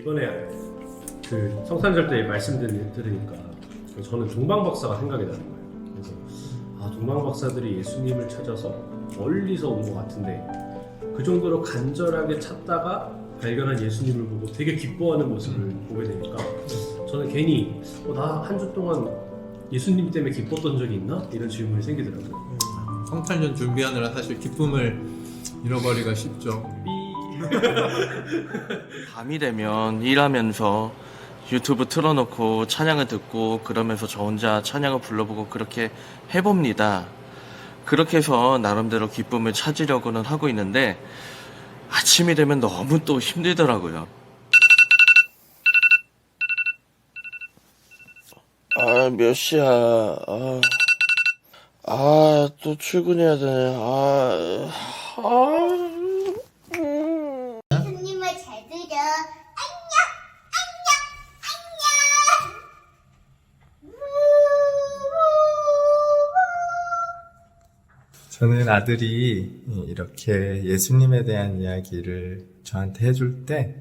이번에 그 성탄절 때 말씀 들으니까 저는 동방 박사가 생각이 나는 거예요. 그래서 동방 박사들이 예수님을 찾아서 멀리서 온 것 같은데 그 정도로 간절하게 찾다가 발견한 예수님을 보고 되게 기뻐하는 모습을 보게 되니까 저는 괜히 나 한 주 동안 예수님 때문에 기뻤던 적이 있나? 이런 질문이 생기더라고요. 성탄절 준비하느라 사실 기쁨을 잃어버리기가 쉽죠. 밤이 되면 일하면서 유튜브 틀어놓고 찬양을 듣고 그러면서 저 혼자 찬양을 불러보고 그렇게 해봅니다. 그렇게 해서 나름대로 기쁨을 찾으려고는 하고 있는데 아침이 되면 너무 또 힘들더라고요. 몇 시야? 또 출근해야 되네. 예수님을 잘 들여. 안녕, 저는 아들이 이렇게 예수님에 대한 이야기를 저한테 해줄 때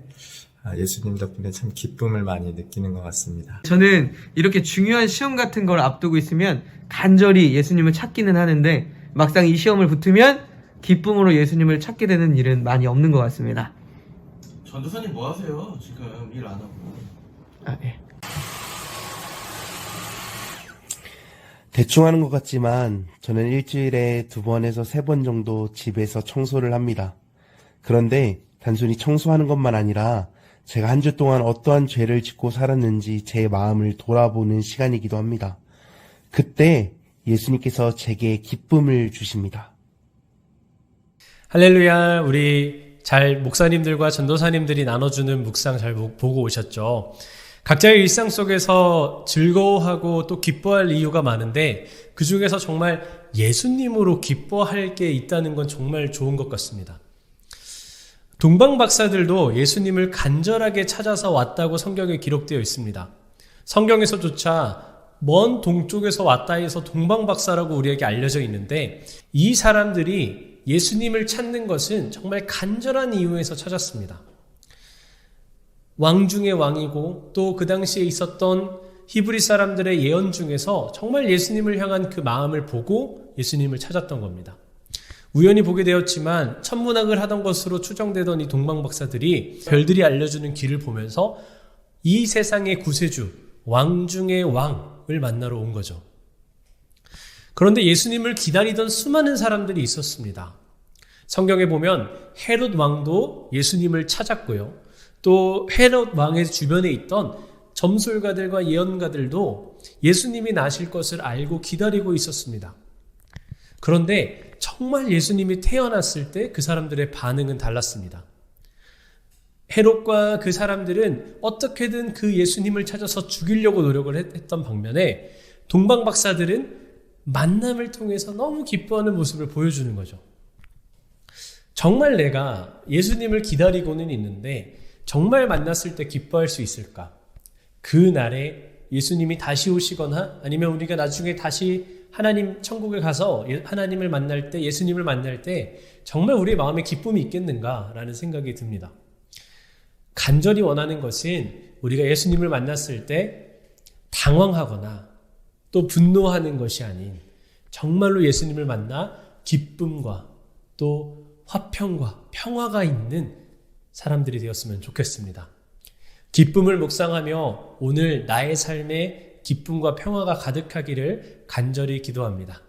예수님 덕분에 참 기쁨을 많이 느끼는 것 같습니다. 저는 이렇게 중요한 시험 같은 걸 앞두고 있으면 간절히 예수님을 찾기는 하는데 막상 이 시험을 붙으면 기쁨으로 예수님을 찾게 되는 일은 많이 없는 것 같습니다. 전도사님 뭐 하세요? 지금 일 안 하고. 네. 대충 하는 것 같지만 저는 일주일에 2번에서 3번 정도 집에서 청소를 합니다. 그런데 단순히 청소하는 것만 아니라 제가 한 주 동안 어떠한 죄를 짓고 살았는지 제 마음을 돌아보는 시간이기도 합니다. 그때 예수님께서 제게 기쁨을 주십니다. 할렐루야. 우리 잘 목사님들과 전도사님들이 나눠주는 묵상 잘 보고 오셨죠? 각자의 일상 속에서 즐거워하고 또 기뻐할 이유가 많은데 그 중에서 정말 예수님으로 기뻐할 게 있다는 건 정말 좋은 것 같습니다. 동방 박사들도 예수님을 간절하게 찾아서 왔다고 성경에 기록되어 있습니다. 성경에서조차 먼 동쪽에서 왔다 해서 동방 박사라고 우리에게 알려져 있는데 이 사람들이 예수님을 찾는 것은 정말 간절한 이유에서 찾았습니다. 왕 중의 왕이고 또 그 당시에 있었던 히브리 사람들의 예언 중에서 정말 예수님을 향한 그 마음을 보고 예수님을 찾았던 겁니다. 우연히 보게 되었지만 천문학을 하던 것으로 추정되던 이 동방 박사들이 별들이 알려주는 길을 보면서 이 세상의 구세주, 왕 중의 왕을 만나러 온 거죠. 그런데 예수님을 기다리던 수많은 사람들이 있었습니다. 성경에 보면 헤롯 왕도 예수님을 찾았고요. 또 헤롯 왕의 주변에 있던 점술가들과 예언가들도 예수님이 나실 것을 알고 기다리고 있었습니다. 그런데 정말 예수님이 태어났을 때 그 사람들의 반응은 달랐습니다. 헤롯과 그 사람들은 어떻게든 그 예수님을 찾아서 죽이려고 노력을 했던 반면에 동방 박사들은 만남을 통해서 너무 기뻐하는 모습을 보여주는 거죠. 정말 내가 예수님을 기다리고는 있는데 정말 만났을 때 기뻐할 수 있을까? 그 날에 예수님이 다시 오시거나 아니면 우리가 나중에 다시 하나님 천국에 가서 하나님을 만날 때, 예수님을 만날 때 정말 우리의 마음에 기쁨이 있겠는가라는 생각이 듭니다. 간절히 원하는 것은 우리가 예수님을 만났을 때 당황하거나 또 분노하는 것이 아닌 정말로 예수님을 만나 기쁨과 또 화평과 평화가 있는 사람들이 되었으면 좋겠습니다. 기쁨을 묵상하며 오늘 나의 삶에 기쁨과 평화가 가득하기를 간절히 기도합니다.